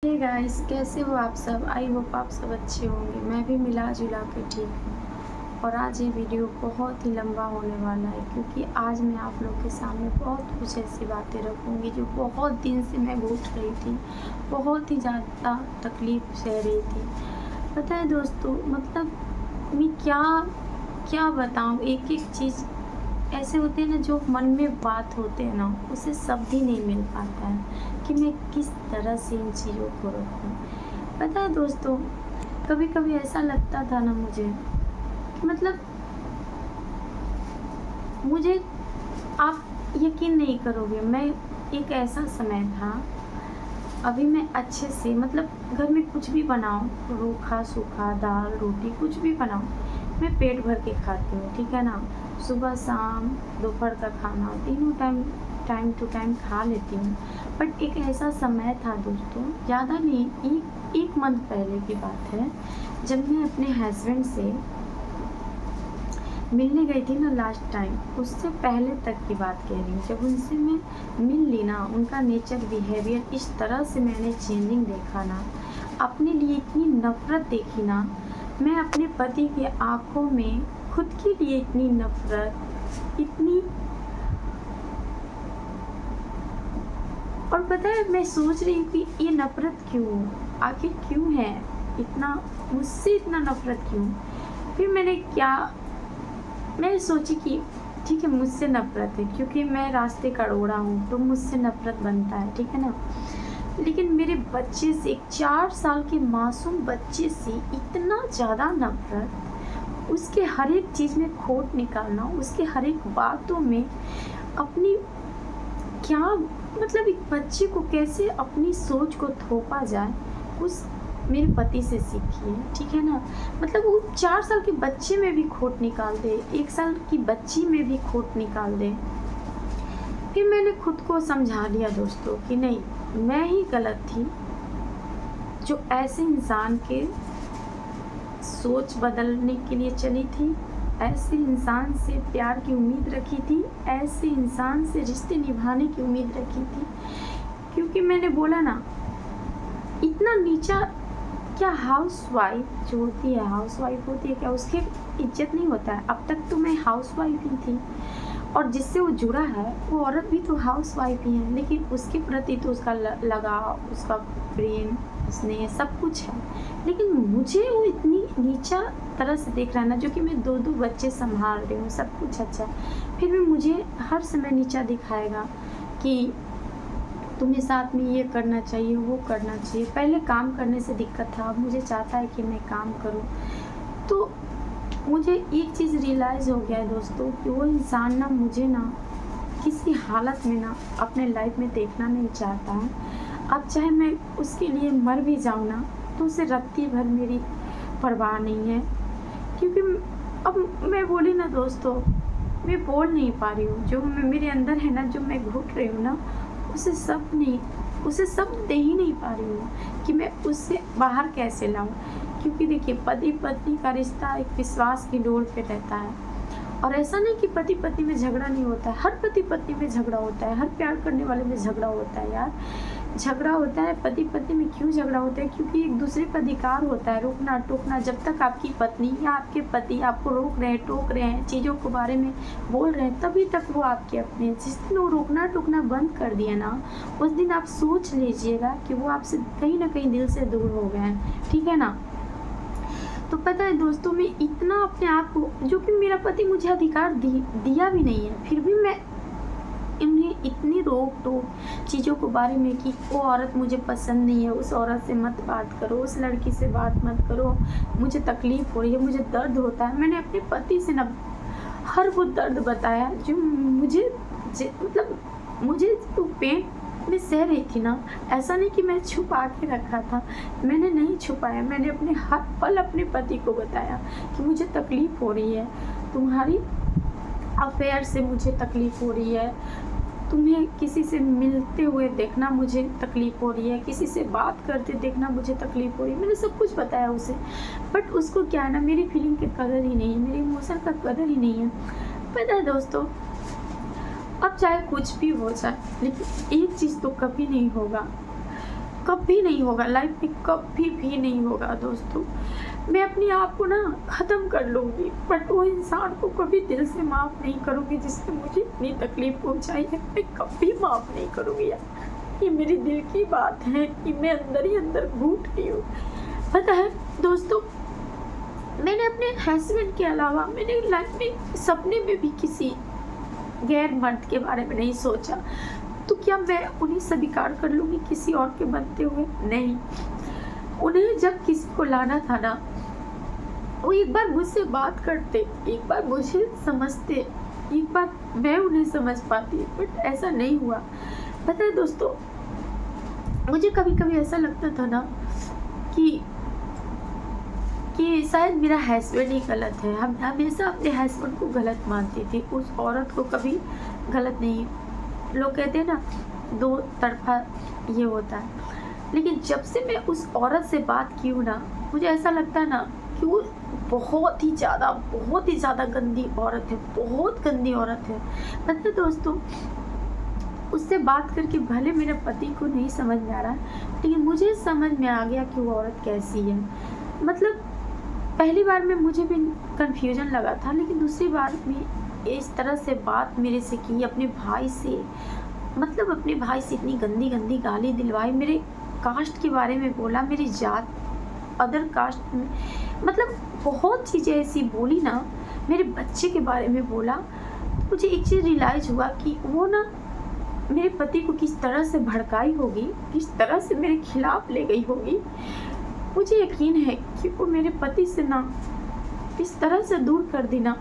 Hey guys, कैसे हो आप सब। आई होप आप सब अच्छे होंगे। मैं भी मिला जुला के ठीक हूँ। और आज ये वीडियो बहुत ही लंबा होने वाला है क्योंकि आज मैं आप लोग के सामने बहुत कुछ ऐसी बातें रखूँगी जो बहुत दिन से मैं घुट रही थी, बहुत ही ज़्यादा तकलीफ़ सह रही थी। पता है दोस्तों, मतलब मैं क्या क्या बताऊँ। एक एक चीज़ ऐसे होते हैं ना, जो मन में बात होते हैं ना, उसे शब्द ही नहीं मिल पाता है कि मैं किस तरह से इन चीज़ों को रखूं। पता है दोस्तों, कभी कभी ऐसा लगता था ना मुझे कि मतलब मुझे, आप यकीन नहीं करोगे, मैं एक ऐसा समय था, अभी मैं अच्छे से मतलब घर में कुछ भी बनाऊँ, रूखा सूखा दाल रोटी कुछ भी बनाऊँ, मैं पेट भर के खाती हूँ, ठीक है ना। सुबह शाम दोपहर का खाना तीनों टाइम टू टाइम खा लेती हूँ। बट एक ऐसा समय था दोस्तों, ज़्यादा नहीं, एक मंथ पहले की बात है, जब मैं अपने हस्बैंड से मिलने गई थी ना लास्ट टाइम, उससे पहले तक की बात कह रही हूँ। जब उनसे मैं मिल ली ना, उनका नेचर बिहेवियर इस तरह से मैंने चेंजिंग देखा ना, अपने लिए इतनी नफ़रत देखी ना, मैं अपने पति की आँखों में खुद के लिए इतनी नफ़रत, इतनी। और पता है, मैं सोच रही हूँ कि ये नफ़रत क्यों, आखिर क्यों है इतना, मुझसे इतना नफ़रत क्यों। फिर मैंने सोची कि ठीक है, मुझसे नफ़रत है क्योंकि मैं रास्ते का रोड़ा हूँ, तो मुझसे नफ़रत बनता है, ठीक है ना। लेकिन मेरे बच्चे से, एक 4 साल के मासूम बच्चे से इतना ज़्यादा नफ़रत, उसके हर एक चीज़ में खोट निकालना, उसके हर एक बातों में अपनी, क्या मतलब एक बच्चे को कैसे अपनी सोच को थोपा जाए, उस मेरे पति से सीखी है, ठीक है ना। मतलब वो 4 साल के बच्चे में भी खोट निकाल दे, 1 साल की बच्ची में भी खोट निकाल दे। फिर मैंने खुद को समझा लिया दोस्तों कि नहीं, मैं ही गलत थी जो ऐसे इंसान के सोच बदलने के लिए चली थी, ऐसे इंसान से प्यार की उम्मीद रखी थी, ऐसे इंसान से रिश्ते निभाने की उम्मीद रखी थी। क्योंकि मैंने बोला ना, इतना नीचा, क्या हाउसवाइफ जो होती है, हाउसवाइफ होती है क्या, उसकी इज्जत नहीं होता है। अब तक तो मैं हाउसवाइफ ही थी, और जिससे वो जुड़ा है वो औरत भी तो हाउसवाइफ ही है, लेकिन उसके प्रति तो उसका लगाव, उसका प्रेम, स्नेह सब कुछ है। लेकिन मुझे वो इतनी नीचा तरह से देख रहा है ना, जो कि मैं 2 बच्चे संभाल रही हूँ, सब कुछ अच्छा है, फिर भी मुझे हर समय नीचा दिखाएगा कि तुम्हें साथ में ये करना चाहिए, वो करना चाहिए। पहले काम करने से दिक्कत था, अब मुझे चाहता है कि मैं काम करूँ। तो मुझे एक चीज़ रियलाइज़ हो गया है दोस्तों, कि वो इंसान ना मुझे ना किसी हालत में ना अपने लाइफ में देखना नहीं चाहता है। अब चाहे मैं उसके लिए मर भी जाऊँ ना, तो उसे रत्ती भर मेरी परवाह नहीं है। क्योंकि अब मैं बोली ना दोस्तों, मैं बोल नहीं पा रही हूँ, जो मेरे अंदर है ना, जो मैं घुट रही हूँ ना, उसे शब्द दे ही नहीं पा रही हूँ कि मैं उससे बाहर कैसे लाऊँ। क्योंकि देखिए, पति पत्नी का रिश्ता एक विश्वास की डोर पे रहता है, और ऐसा नहीं कि पति पत्नी में झगड़ा नहीं होता है, हर पति पत्नी में झगड़ा होता है, हर प्यार करने वाले में झगड़ा होता है यार, झगड़ा होता है। पति पत्नी में क्यों झगड़ा होता है? क्योंकि एक दूसरे का अधिकार होता है, रोकना टोकना। जब तक आपकी पत्नी या आपके पति आपको रोक रहे हैं, टोक रहे हैं, चीज़ों के बारे में बोल रहे हैं, तभी तक वो आपके अपने हैं। जिस दिन वो रोकना टोकना बंद कर दिया ना, उस दिन आप सोच लीजिएगा कि वो आपसे कहीं ना कहीं दिल से दूर हो गए हैं, ठीक है ना। तो पता है दोस्तों, मैं इतना अपने आप को, जो कि मेरा पति मुझे अधिकार दिया भी नहीं है, फिर भी मैं इन्हें इतनी रोक टोक चीज़ों के बारे में कि वो औरत मुझे पसंद नहीं है, उस औरत से मत बात करो, उस लड़की से बात मत करो, मुझे तकलीफ़ हो रही है, मुझे दर्द होता है। मैंने अपने पति से ना हर वो दर्द बताया जो मतलब मुझे तो पेट में सह रही थी ना। ऐसा नहीं कि मैं छुपा के रखा था, मैंने नहीं छुपाया, मैंने अपने हर पल अपने पति को बताया कि मुझे तकलीफ़ हो रही है, तुम्हारी अफेयर से मुझे तकलीफ़ हो रही है, तुम्हें किसी से मिलते हुए देखना मुझे तकलीफ़ हो रही है, किसी से बात करते देखना मुझे तकलीफ़ हो रही है। मैंने सब कुछ बताया उसे, बट उसको क्या है ना, मेरी फीलिंग की कदर ही नहीं है, मेरे इमोशन का कदर ही नहीं है। पता है दोस्तों, अब चाहे कुछ भी हो जाए, लेकिन एक चीज़ तो कभी नहीं होगा, कभी नहीं होगा, लाइफ में कभी भी नहीं होगा दोस्तों। मैं अपने आप को ना ख़त्म कर लूँगी, बट वो इंसान को कभी दिल से माफ़ नहीं करूँगी जिसने मुझे इतनी तकलीफ़ पहुँचाई है। मैं कभी माफ़ नहीं करूँगी यार। ये मेरी दिल की बात है कि मैं अंदर ही अंदर घूट रही हूँ। पता है दोस्तों, मैंने अपने हस्बैंड के अलावा मैंने लाइफ में सपने में भी किसी गैर मर्द के बारे में नहीं सोचा। तो क्या मैं उन्हें स्वीकार कर लूँगी किसी और के बनते हुए? नहीं। उन्हें जब किसी को लाना था ना, वो एक बार मुझसे बात करते, एक बार मुझे समझते, एक बार मैं उन्हें समझ पाती, बट ऐसा नहीं हुआ। पता है दोस्तों, मुझे कभी कभी ऐसा लगता था ना कि शायद मेरा हस्बैंड ही गलत है। हम हमेशा अपने हस्बैंड को गलत मानती थी, उस औरत को कभी गलत नहीं। लोग कहते हैं ना, दो तरफा ये होता है। लेकिन जब से मैं उस औरत से बात की हूँ ना, मुझे ऐसा लगता है ना कि वो बहुत ही ज़्यादा गंदी औरत है, बहुत गंदी औरत है। पता है दोस्तों, उससे बात करके भले मेरे पति को नहीं समझ में आ रहा, लेकिन मुझे समझ में आ गया कि वो औरत कैसी है। मतलब पहली बार में मुझे भी कन्फ्यूजन लगा था, लेकिन दूसरी बार में इस तरह से बात मेरे से की, अपने भाई से, मतलब अपने भाई से इतनी गंदी गाली दिलवाई, मेरे कास्ट के बारे में बोला, मेरी जात, अदर कास्ट में, मतलब बहुत चीज़ें ऐसी बोली ना, मेरे बच्चे के बारे में बोला। मुझे एक चीज़ रियलाइज़ हुआ कि वो ना मेरे पति को किस तरह से भड़काई होगी, किस तरह से मेरे खिलाफ ले गई होगी। मुझे यकीन है कि वो मेरे पति से ना इस तरह से दूर कर देना,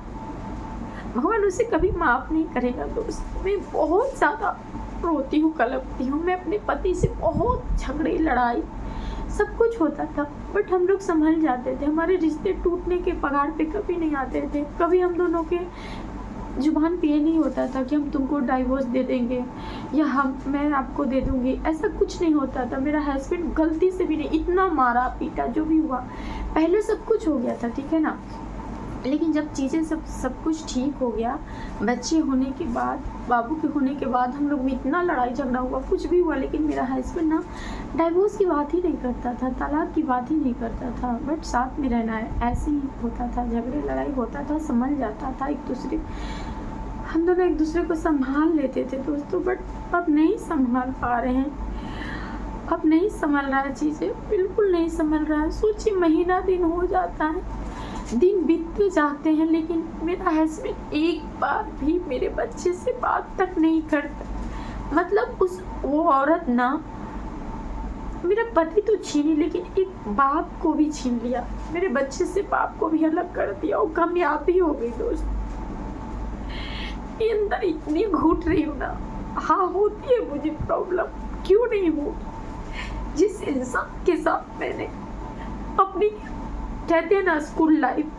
भगवान उसे कभी माफ़ नहीं करेगा। दोस्त, मैं बहुत ज़्यादा रोती हूँ, कलपती हूँ। मैं अपने पति से बहुत झगड़े, लड़ाई, सब कुछ होता था, बट हम लोग संभल जाते थे। हमारे रिश्ते टूटने के पगार पे कभी नहीं आते थे। कभी हम दोनों के जुबान पे ये नहीं होता था कि हम तुमको डाइवोर्स दे देंगे या मैं आपको दे दूंगी, ऐसा कुछ नहीं होता था। मेरा हस्बैंड गलती से भी नहीं, इतना मारा पीटा जो भी हुआ, पहले सब कुछ हो गया था, ठीक है ना। लेकिन जब चीज़ें सब कुछ ठीक हो गया, बच्चे होने के बाद, बाबू के होने के बाद, हम लोग में इतना लड़ाई झगड़ा हुआ, कुछ भी हुआ, लेकिन मेरा हस्बैंड ना डाइवोर्स की बात ही नहीं करता था, तलाक की बात ही नहीं करता था, बट साथ में रहना है, ऐसे ही होता था। झगड़े लड़ाई होता था, संभल जाता था एक दूसरे, हम दोनों एक दूसरे को संभाल लेते थे दोस्तों। बट अब नहीं संभाल पा रहे हैं, अब नहीं संभल रहा है, चीज़ें बिल्कुल नहीं संभल रहा है। सोचिए, महीना दिन हो जाता है, दिन बीतते जाते हैं, लेकिन मेरा हस्बैंड एक बार भी मेरे बच्चे से बात तक नहीं करता। मतलब वो औरत ना मेरा पति तो छीनी, लेकिन एक बाप को भी छीन लिया, मेरे बच्चे से बाप को भी अलग कर दिया। वो कामयाबी हो गई दोस्त। अंदर इतनी घुट रही हूँ ना, हाँ होती है मुझे प्रॉब्लम, क्यों नहीं होगी। जिस इंसान के साथ मैंने अपनी, कहते हैं ना, स्कूल लाइफ,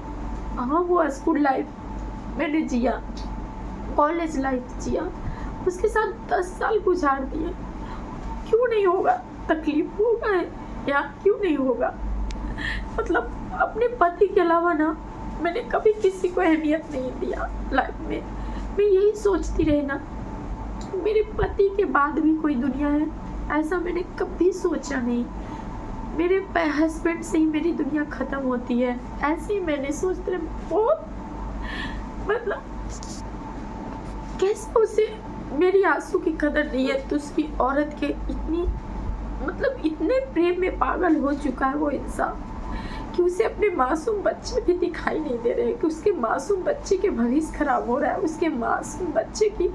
हाँ वो स्कूल लाइफ मैंने जिया, कॉलेज लाइफ जिया, उसके साथ 10 साल गुजार दिए, क्यों नहीं होगा। तकलीफ होगा है या क्यों नहीं होगा। मतलब अपने पति के अलावा ना मैंने कभी किसी को अहमियत नहीं दिया लाइफ में। मैं यही सोचती रही ना कि मेरे पति के बाद भी कोई दुनिया है, ऐसा मैंने कभी सोचा नहीं। मेरे हस्बैंड से ही मेरी दुनिया ख़त्म होती है, ऐसे ही मैंने सोचते रहे। बहुत मतलब कैसे उसे मेरी आंसू की कदर नहीं है, तो उसकी औरत के इतनी, मतलब इतने प्रेम में पागल हो चुका है वो इंसान कि उसे अपने मासूम बच्चे भी दिखाई नहीं दे रहे, कि उसके मासूम बच्चे के भविष्य खराब हो रहा है, उसके मासूम बच्चे की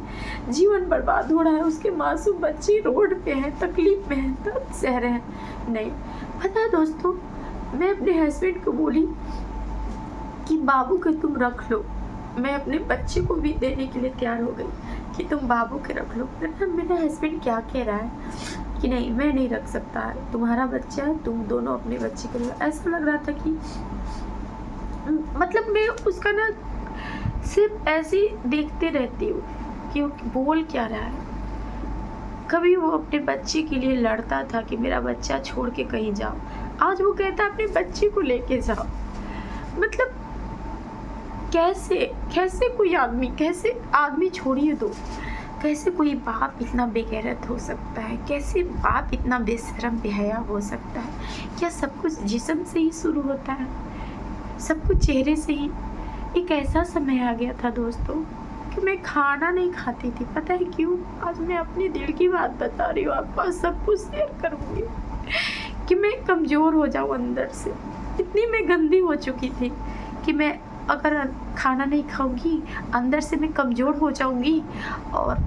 जीवन बर्बाद हो रहा है, उसके मासूम बच्चे रोड पे हैं, तकलीफ में हैं, दर्द सह रहे हैं। नहीं पता है दोस्तों, मैं अपने हस्बैंड को बोली कि बाबू के तुम रख लो, मैं अपने बच्चे को भी देने के लिए तैयार हो गई कि तुम बाबू के रख लो। मेरा हस्बैंड क्या कह रहा है कि नहीं, मैं नहीं रख सकता है, तुम्हारा बच्चा है, तुम दोनों अपने बच्चे के लिए। ऐसा लग रहा था कि मतलब मैं उसका ना सिर्फ ऐसे ही देखते रहती हूँ कि वो बोल क्या रहा है। कभी वो अपने बच्चे के लिए लड़ता था कि मेरा बच्चा छोड़ के कहीं जाओ, आज वो कहता अपने बच्चे को लेके जाओ। मतलब कैसे कोई आदमी, कैसे आदमी छोड़िए दो, कैसे कोई बाप इतना बेगैरत हो सकता है? कैसे बाप इतना बेशर्म बेहया हो सकता है? क्या सब कुछ जिस्म से ही शुरू होता है? सब कुछ चेहरे से ही? एक ऐसा समय आ गया था दोस्तों कि मैं खाना नहीं खाती थी। पता है क्यों? आज मैं अपने दिल की बात बता रही हूँ, आपके पास सब कुछ शेयर करूँगी कि मैं कमज़ोर हो जाऊँ अंदर से। इतनी मैं गंदी हो चुकी थी कि मैं अगर खाना नहीं खाऊंगी अंदर से मैं कमज़ोर हो जाऊंगी और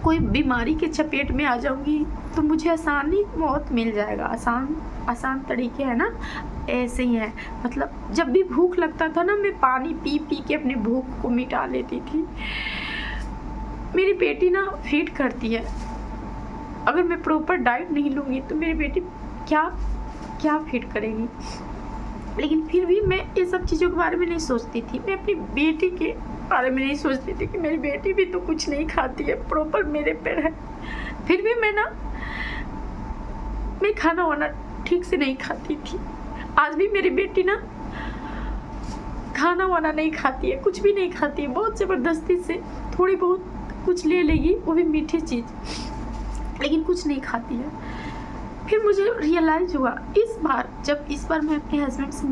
कोई बीमारी के चपेट में आ जाऊंगी तो मुझे आसानी मौत मिल जाएगा। आसान तरीके है ना, ऐसे ही है। मतलब जब भी भूख लगता था ना, मैं पानी पी पी के अपनी भूख को मिटा लेती थी। मेरी बेटी ना फीड करती है, अगर मैं प्रॉपर डाइट नहीं लूँगी तो मेरी बेटी क्या फीड करेगी। लेकिन फिर भी मैं ये सब चीज़ों के बारे में नहीं सोचती थी। मैं अपनी बेटी के बारे में नहीं सोचती थी कि मेरी बेटी भी तो कुछ नहीं खाती है, प्रॉपर मेरे पे है। फिर भी मैं खाना वाना ठीक से नहीं खाती थी। आज भी मेरी बेटी ना खाना वाना नहीं खाती है, कुछ भी नहीं खाती है। बहुत ज़बरदस्ती से थोड़ी बहुत कुछ ले लेगी, वो भी मीठी चीज़, लेकिन कुछ नहीं खाती है। फिर मुझे रियलाइज़ हुआ इस बार मैं अपने हस्बैंड से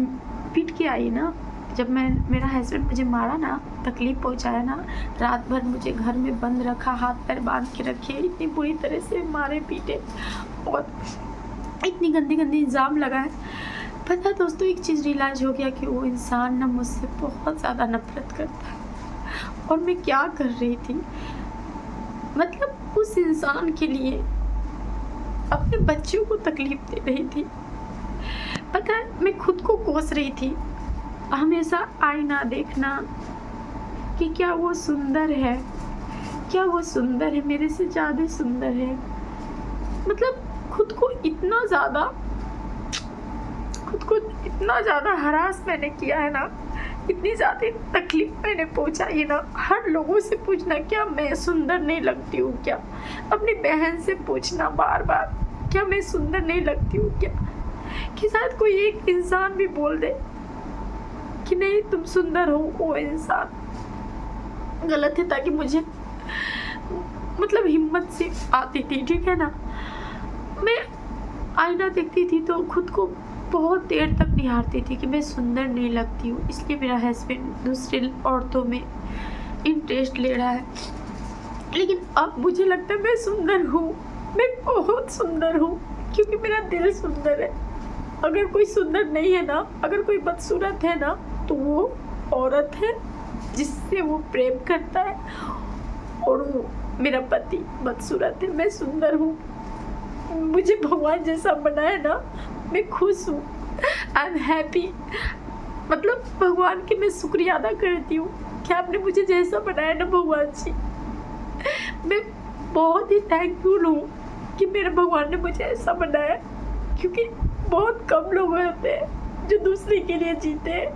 पिट के आई ना, जब मेरा हस्बैंड मुझे मारा ना, तकलीफ़ पहुंचाया ना, रात भर मुझे घर में बंद रखा, हाथ पैर बांध के रखे, इतनी बुरी तरह से मारे पीटे और इतनी गंदी इल्ज़ाम लगाए। पता है दोस्तों, एक चीज़ रियलाइज़ हो गया कि वो इंसान ना मुझसे बहुत ज़्यादा नफरत करता है। और मैं क्या कर रही थी, मतलब उस इंसान के लिए अपने बच्चों को तकलीफ दे रही थी। पता है, मैं खुद को कोस रही थी, हमेशा आईना देखना कि क्या वो सुंदर है, मेरे से ज़्यादा सुंदर है। मतलब खुद को इतना ज़्यादा हरास मैंने किया है ना, इतनी ज़्यादा तकलीफ मैंने पहुंचाई है ना। हर लोगों से पूछना क्या मैं सुंदर नहीं लगती हूँ क्या, अपनी बहन से पूछना बार बार क्या मैं सुंदर नहीं लगती हूँ क्या, कि शायद कोई एक इंसान भी बोल दे कि नहीं तुम सुंदर हो। वो इंसान गलत है, ताकि मुझे मतलब हिम्मत से आती थी, ठीक है ना। मैं आईना देखती थी तो खुद को बहुत देर तक निहारती थी कि मैं सुंदर नहीं लगती हूँ, इसलिए मेरा हस्बैंड दूसरी औरतों में इंटरेस्ट ले रहा है। लेकिन अब मुझे लगता है मैं सुंदर हूँ, मैं बहुत सुंदर हूँ, क्योंकि मेरा दिल सुंदर है। अगर कोई सुंदर नहीं है ना, अगर कोई बदसूरत है ना, तो वो औरत है जिससे वो प्रेम करता है, और वो मेरा पति बदसूरत है। मैं सुंदर हूँ, मुझे भगवान जैसा बनाया ना, मैं खुश हूँ, आई एम हैप्पी। मतलब भगवान की मैं शुक्रिया अदा करती हूँ कि आपने मुझे जैसा बनाया ना भगवान जी। मैं बहुत ही थैंकफुल हूँ कि मेरे भगवान ने मुझे ऐसा बनाया, क्योंकि बहुत कम लोग होते हैं जो दूसरे के लिए जीते हैं,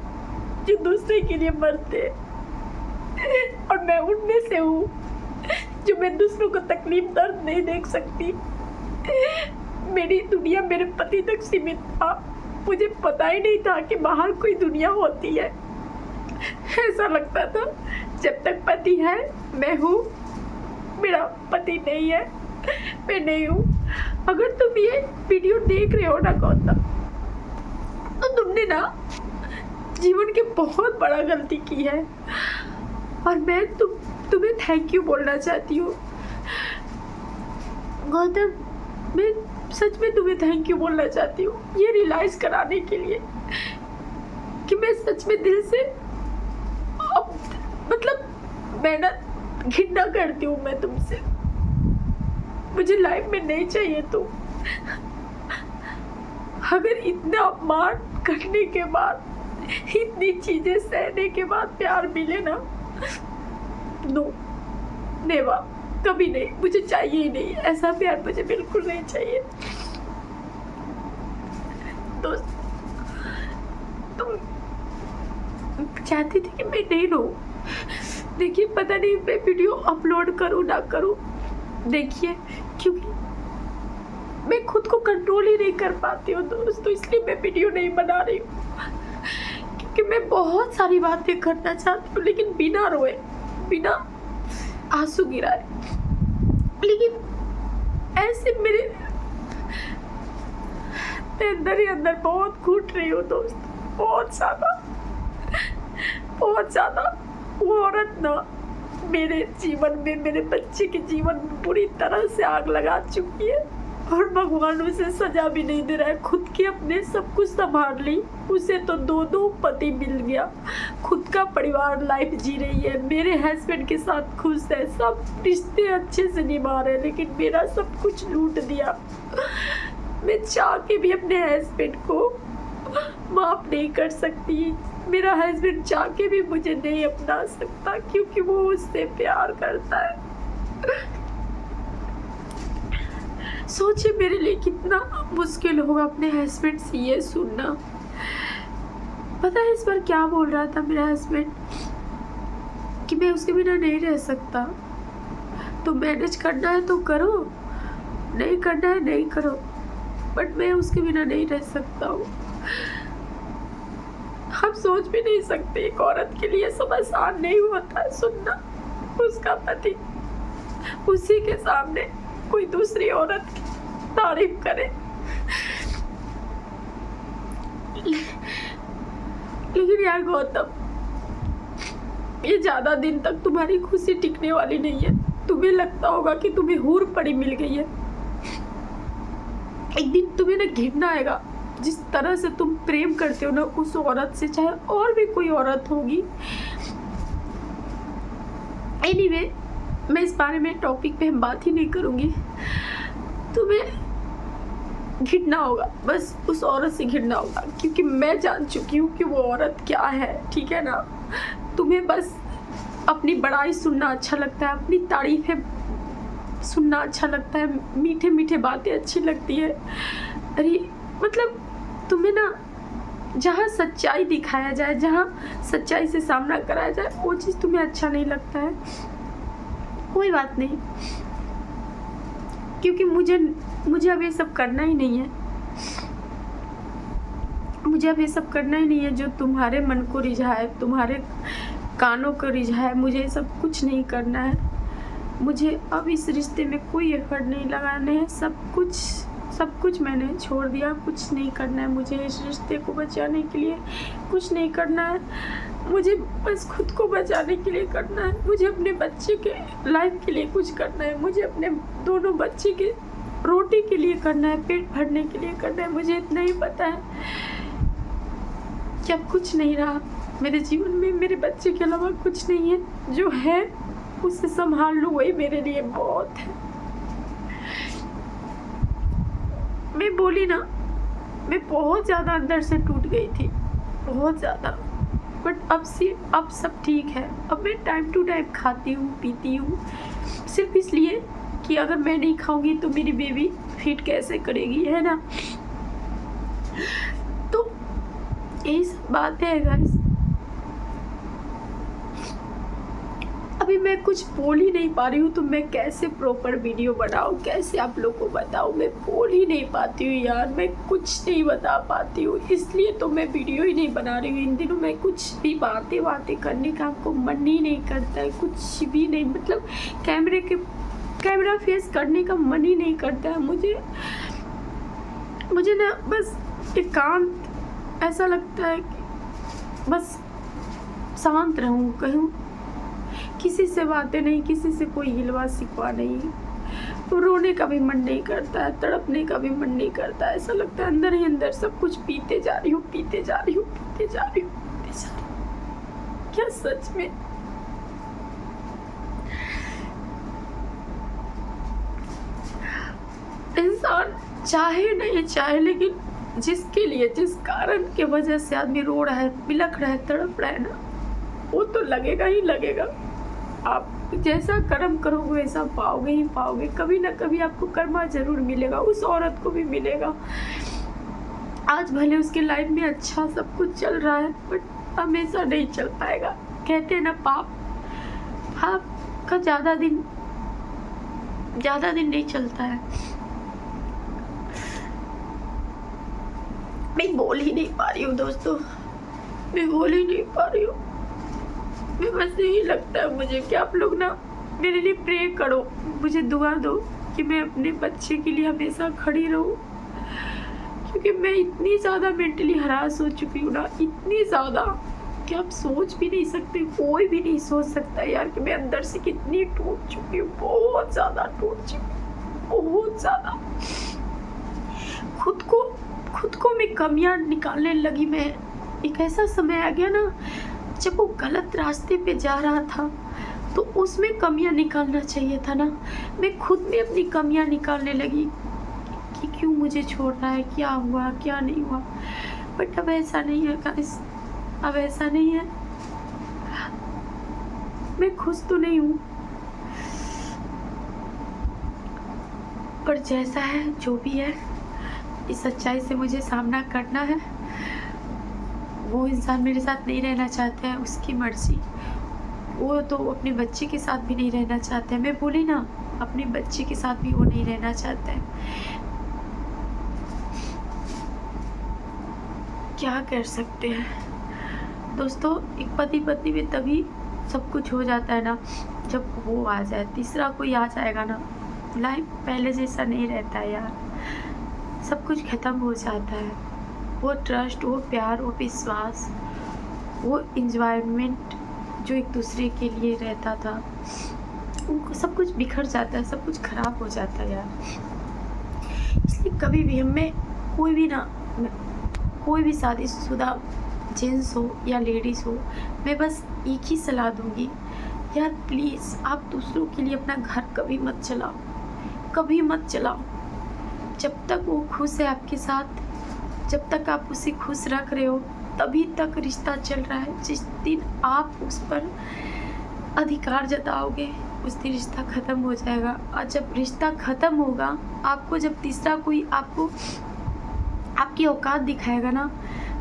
जो दूसरे के लिए मरते हैं, और मैं उनमें से हूँ जो मैं दूसरों को तकलीफ दर्द नहीं देख सकती। मेरी दुनिया मेरे पति तक सीमित था, मुझे पता ही नहीं था कि बाहर कोई दुनिया होती है। ऐसा लगता था जब तक पति है मैं हूँ, मेरा पति नहीं है मैं नहीं हूँ। अगर तुम ये वीडियो देख रहे हो ना गौतम, तो तुमने ना जीवन के बहुत बड़ा गलती की है, और मैं तुम्हें थैंक यू बोलना चाहती हूँ गौतम। मैं सच में तुम्हें थैंक यू बोलना चाहती हूँ, ये रियलाइज़ कराने के लिए कि मैं सच में दिल से अब मतलब मैं ना घिन्ना करती हूँ मैं तुमसे। मुझे लाइफ में नहीं चाहिए तुम। अगर इतना अपमान करने के बाद, इतनी चीजें सहने के बाद प्यार मिले ना, नो नेवर, कभी नहीं, मुझे चाहिए ही नहीं ऐसा प्यार, मुझे बिल्कुल नहीं चाहिए। दोस्त, तुम चाहती थी कि मैं नहीं रहूं। देखिए पता नहीं मैं वीडियो अपलोड करूं ना करूं, देखिए क्योंकि मैं खुद को कंट्रोल ही नहीं कर पाती हूँ दोस्तों, इसलिए मैं वीडियो नहीं बना रही हूँ। क्योंकि मैं बहुत सारी बातें करना चाहती हूँ, लेकिन बिना रोए, बिना आंसू गिराए। लेकिन ऐसे मैं अंदर ही अंदर बहुत घुट रही हूँ दोस्त, बहुत ज़्यादा। वो औरत ना मेरे जीवन में, मेरे बच्चे के जीवन में बुरी तरह से आग लगा चुकी है और भगवान उसे सजा भी नहीं दे रहा है। खुद के अपने सब कुछ संभाल ली, उसे तो 2 पति मिल गया, खुद का परिवार लाइफ जी रही है, मेरे हस्बैंड के साथ खुश है, सब रिश्ते अच्छे से निभा रहे, लेकिन मेरा सब कुछ लूट दिया। मैं चाह के भी अपने हस्बैंड को माफ नहीं कर सकती, मेरा हस्बैंड चाह के भी मुझे नहीं अपना सकता क्योंकि वो उससे प्यार करता है। सोचिए मेरे लिए कितना मुश्किल होगा अपने हस्बैंड से ये सुनना। पता है इस बार क्या बोल रहा था मेरा हस्बैंड कि मैं उसके बिना नहीं रह सकता, तो मैनेज करना है तो करो, नहीं करना है नहीं करो, बट मैं उसके बिना नहीं रह सकता हूँ। हम सोच भी नहीं सकते एक औरत के लिए सब आसान नहीं होता है सुनना, उसका पति उसी के सामने कोई दूसरी औरत की तारीफ करे। लेकिन यार गौतम, ये ज्यादा दिन तक तुम्हारी खुशी टिकने वाली नहीं है। तुम्हें लगता होगा कि तुम्हें हूर पड़ी मिल गई है, एक दिन तुम्हें ना घिरना आएगा। जिस तरह से तुम प्रेम करते हो ना उस औरत से, चाहे और भी कोई औरत होगी। एनीवे, मैं इस बारे में टॉपिक पे हम बात ही नहीं करूंगी। तुम्हें घिरना होगा, बस उस औरत से घिरना होगा, क्योंकि मैं जान चुकी हूँ कि वो औरत क्या है, ठीक है ना। तुम्हें बस अपनी बड़ाई सुनना अच्छा लगता है, अपनी तारीफें सुनना अच्छा लगता है, मीठे मीठे बातें अच्छी लगती है। अरे मतलब तुम्हें ना जहाँ सच्चाई दिखाया जाए, जहाँ सच्चाई से सामना कराया जाए, वो चीज़ तुम्हें अच्छा नहीं लगता है। कोई बात नहीं, क्योंकि मुझे अब ये सब करना ही नहीं है। मुझे अब ये सब करना ही नहीं है जो तुम्हारे मन को रिझाए, तुम्हारे कानों को रिझाए। मुझे ये सब कुछ नहीं करना है। मुझे अब इस रिश्ते में कोई एफर्ट नहीं लगाना है। सब कुछ मैंने छोड़ दिया, कुछ नहीं करना है मुझे। इस रिश्ते को बचाने के लिए कुछ नहीं करना है मुझे, बस खुद को बचाने के लिए करना है। मुझे अपने बच्चे के लाइफ के लिए कुछ करना है, मुझे अपने दोनों बच्चे के रोटी के लिए करना है, पेट भरने के लिए करना है। मुझे इतना ही पता है कि अब कुछ नहीं रहा मेरे जीवन में, मेरे बच्चे के अलावा कुछ नहीं है। जो है उसे संभाल लूँ, वही मेरे लिए बहुत है। मैं बोली ना, मैं बहुत ज़्यादा अंदर से टूट गई थी, बहुत ज़्यादा। बट अब सब ठीक है। अब मैं टाइम टू टाइम खाती हूँ, पीती हूँ, सिर्फ इसलिए कि अगर मैं नहीं खाऊंगी तो मेरी बेबी फीड कैसे करेगी, है ना। तो यही सब बात है गाइस। अभी मैं कुछ बोल ही नहीं पा रही हूँ, तो मैं कैसे प्रॉपर वीडियो बनाऊँ, कैसे आप लोग को बताऊँ। मैं बोल ही नहीं पाती हूँ यार, मैं कुछ नहीं बता पाती हूँ, इसलिए तो मैं वीडियो ही नहीं बना रही हूँ। इन दिनों मैं कुछ भी बातें करने का हमको मन ही नहीं करता है, कुछ भी नहीं। मतलब कैमरा फेस करने का मन ही नहीं करता है मुझे ना। बस एकांत ऐसा लगता है कि बस शांत रहूँ, कहूँ किसी से बातें नहीं, किसी से कोई गिलवा शिकवा नहीं। तो रोने का भी मन नहीं करता है, तड़पने का भी मन नहीं करता है। ऐसा लगता है अंदर ही अंदर सब कुछ पीते जा रही हूँ। क्या सच में इंसान चाहे नहीं चाहे, लेकिन जिसके लिए, जिस कारण के वजह से आदमी रो रहा है, बिलख रहा है, तड़प रहा है ना, वो तो लगेगा ही लगेगा। आप जैसा कर्म करोगे वैसा पाओगे ही पाओगे। कभी ना कभी आपको कर्मा जरूर मिलेगा, उस औरत को भी मिलेगा। आज भले उसके लाइफ में अच्छा सब कुछ चल रहा है, बट हमेशा नहीं चल पाएगा। कहते हैं ना, पाप का ज़्यादा दिन नहीं चलता है। मैं बोल ही नहीं पा रही हूँ दोस्तों, मैं बोल ही नहीं पा रही हूँ। मैं बस यही लगता है मुझे कि आप लोग ना मेरे लिए प्रे करो, मुझे दुआ दो कि मैं अपने बच्चे के लिए हमेशा खड़ी रहूं, क्योंकि मैं इतनी ज़्यादा मेंटली हरास हो चुकी हूँ ना, इतनी ज़्यादा कि आप सोच भी नहीं सकते, कोई भी नहीं सोच सकता यार कि मैं अंदर से कितनी टूट चुकी हूँ, बहुत ज़्यादा टूट चुकी हूँ, बहुत ज़्यादा। खुद को मैं कमियां निकालने लगी। मैं एक ऐसा समय आ गया ना जब वो गलत रास्ते पे जा रहा था तो उसमें कमियां निकालना चाहिए था ना, मैं खुद में अपनी कमियां निकालने लगी कि क्यों मुझे छोड़ रहा है, क्या हुआ क्या नहीं हुआ। बट अब ऐसा नहीं है गाइस, अब ऐसा नहीं है। मैं खुश तो नहीं हूँ, पर जैसा है जो भी है, इस सच्चाई से मुझे सामना करना है। वो इंसान मेरे साथ नहीं रहना चाहता है, उसकी मर्जी। वो तो अपने बच्चे के साथ भी नहीं रहना चाहते हैं। मैं बोली ना, अपने बच्चे के साथ भी वो नहीं रहना चाहते हैं। क्या कर सकते हैं दोस्तों, एक पति पत्नी में तभी सब कुछ हो जाता है ना जब वो आ जाए, तीसरा कोई आ जाएगा ना, लाइफ पहले जैसा नहीं रहता है यार, सब कुछ ख़त्म हो जाता है। वो ट्रस्ट, वो प्यार, वो विश्वास, वो इंजॉयमेंट जो एक दूसरे के लिए रहता था, उनको सब कुछ बिखर जाता है, सब कुछ ख़राब हो जाता है यार। इसलिए कभी भी हमें कोई भी शादीशुदा जेंट्स हो या लेडीज़ हो, मैं बस एक ही सलाह दूंगी यार, प्लीज़ आप दूसरों के लिए अपना घर कभी मत चलाओ, कभी मत चलाओ। जब तक वो खुश है आपके साथ, जब तक आप उसे खुश रख रहे हो, तभी तक रिश्ता चल रहा है। जिस दिन आप उस पर अधिकार जताओगे, उस दिन रिश्ता ख़त्म हो जाएगा। और जब रिश्ता ख़त्म होगा, आपको जब तीसरा कोई आपको आपकी औकात दिखाएगा ना,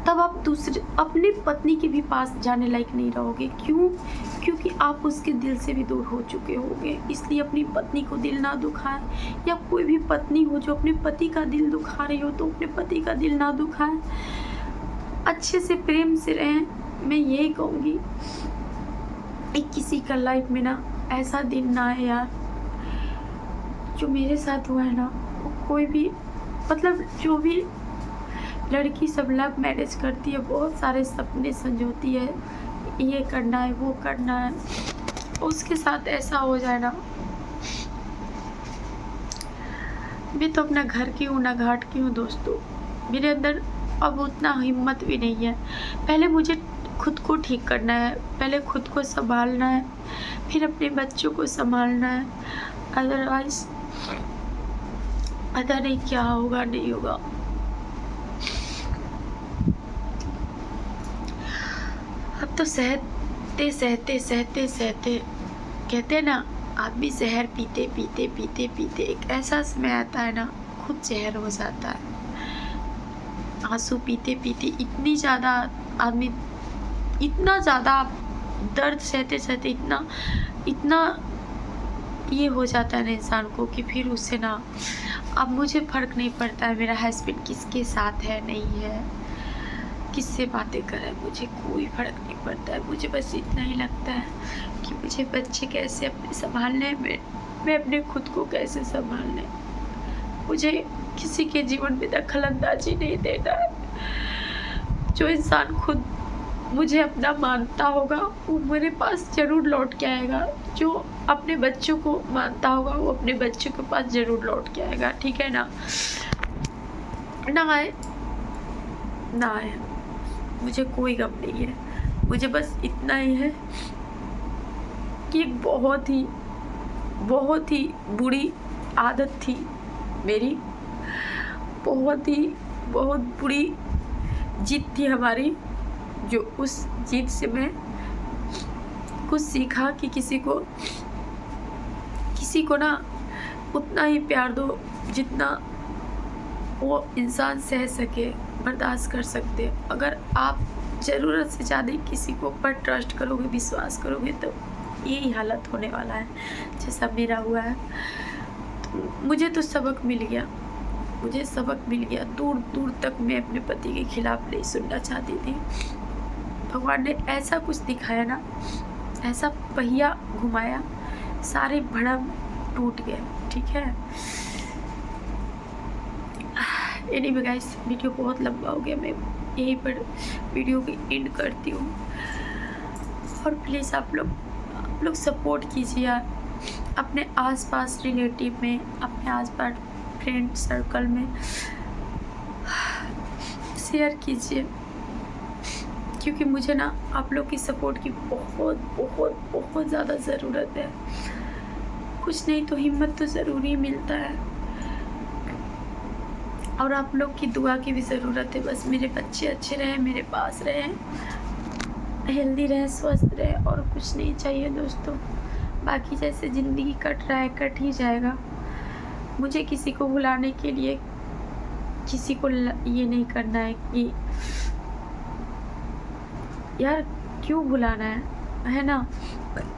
तब आप दूसरे अपनी पत्नी के भी पास जाने लायक नहीं रहोगे। क्यों? क्योंकि आप उसके दिल से भी दूर हो चुके होंगे। इसलिए अपनी पत्नी को दिल ना दुखाएं, या कोई भी पत्नी हो जो अपने पति का दिल दुखा रही हो तो अपने पति का दिल ना दुखाएं, अच्छे से प्रेम से रहें। मैं यही कहूँगी, एक किसी का लाइफ में ना ऐसा दिन ना है यार जो मेरे साथ हुआ है ना। कोई भी मतलब जो भी लड़की सब लव मैरिज करती है, बहुत सारे सपने संजोती है, ये करना है वो करना है, उसके साथ ऐसा हो जाए ना। मैं तो अपना घर की हूँ ना घाट की हूँ दोस्तों, मेरे अंदर अब उतना हिम्मत भी नहीं है। पहले मुझे खुद को ठीक करना है, पहले खुद को संभालना है, फिर अपने बच्चों को संभालना है। अदरवाइज पता नहीं क्या होगा, नहीं होगा। अब तो सहते सहते सहते सहते कहते हैं ना, आदमी जहर पीते पीते पीते पीते एक ऐसा समय आता है ना, खुद जहर हो जाता है। आंसू पीते पीते इतनी ज़्यादा आदमी, इतना ज़्यादा दर्द सहते सहते इतना ये हो जाता है ना इंसान को कि फिर उससे ना, अब मुझे फ़र्क नहीं पड़ता है मेरा हस्बैंड किसके साथ है नहीं है, किससे बातें करें, मुझे कोई फ़र्क नहीं पड़ता है। मुझे बस इतना ही लगता है कि मुझे बच्चे कैसे अपने संभालने में, मैं अपने खुद को कैसे संभालने, मुझे किसी के जीवन में दखल अंदाजी नहीं देना है। जो इंसान खुद मुझे अपना मानता होगा वो मेरे पास ज़रूर लौट के आएगा। जो अपने बच्चों को मानता होगा वो अपने बच्चों के पास ज़रूर लौट के आएगा, ठीक है ना। ना आए ना आए, मुझे कोई गम नहीं है। मुझे बस इतना ही है कि एक बहुत ही बुरी आदत थी मेरी, बहुत बुरी जिद थी हमारी, जो उस जिद से मैं कुछ सीखा कि किसी को ना उतना ही प्यार दो जितना वो इंसान सह सके, बर्दाश्त कर सकते। अगर आप ज़रूरत से ज़्यादा किसी को ऊपर ट्रस्ट करोगे, विश्वास करोगे, तो यही हालत होने वाला है जैसा मेरा हुआ है। तो मुझे तो सबक मिल गया, दूर दूर तक मैं अपने पति के खिलाफ नहीं सुनना चाहती थी। भगवान ने ऐसा कुछ दिखाया ना, ऐसा पहिया घुमाया, सारे भरम टूट गए, ठीक है। एनीवे गाइस, वीडियो बहुत लंबा हो गया, मैं यहीं पर वीडियो की एंड करती हूँ। और प्लीज़ आप लोग सपोर्ट कीजिए यार, अपने आसपास रिलेटिव में, अपने आसपास फ्रेंड सर्कल में शेयर कीजिए, क्योंकि मुझे ना आप लोग की सपोर्ट की बहुत बहुत बहुत ज़्यादा ज़रूरत है। कुछ नहीं तो हिम्मत तो ज़रूरी मिलता है, और आप लोग की दुआ की भी ज़रूरत है। बस मेरे बच्चे अच्छे रहें, मेरे पास रहें, हेल्दी रहें, स्वस्थ रहें, और कुछ नहीं चाहिए दोस्तों। बाकी जैसे ज़िंदगी कट रहा है, कट ही जाएगा। मुझे किसी को भुलाने के लिए किसी को ये नहीं करना है कि यार क्यों भुलाना है ना।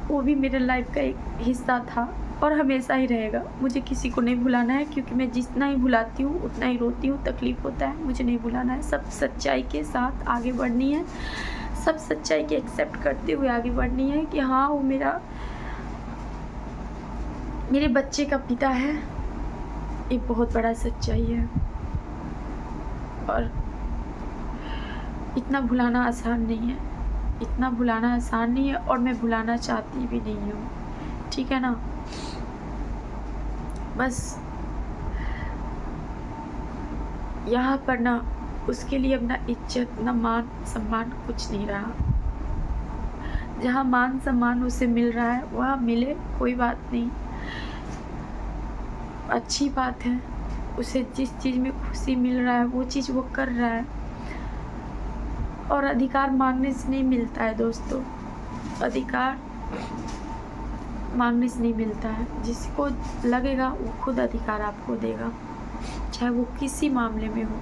वो भी मेरे लाइफ का एक हिस्सा था और हमेशा ही रहेगा। मुझे किसी को नहीं भुलाना है, क्योंकि मैं जितना ही भुलाती हूँ उतना ही रोती हूँ, तकलीफ़ होता है। मुझे नहीं भुलाना है, सब सच्चाई के साथ आगे बढ़नी है, सब सच्चाई के एक्सेप्ट करते हुए आगे बढ़नी है कि हाँ वो मेरे बच्चे का पिता है। ये बहुत बड़ा सच्चाई है, और इतना भुलाना आसान नहीं है, इतना भुलाना आसान नहीं है, और मैं भुलाना चाहती भी नहीं हूँ, ठीक है ना। बस यहाँ पर ना उसके लिए अपना इज्जत, ना मान सम्मान कुछ नहीं रहा। जहाँ मान सम्मान उसे मिल रहा है वहाँ मिले, कोई बात नहीं, अच्छी बात है। उसे जिस चीज़ में खुशी मिल रहा है वो चीज़ वो कर रहा है, और अधिकार मांगने से नहीं मिलता है दोस्तों, अधिकार मांगने से नहीं मिलता है। जिसको लगेगा वो खुद अधिकार आपको देगा, चाहे वो किसी मामले में हो।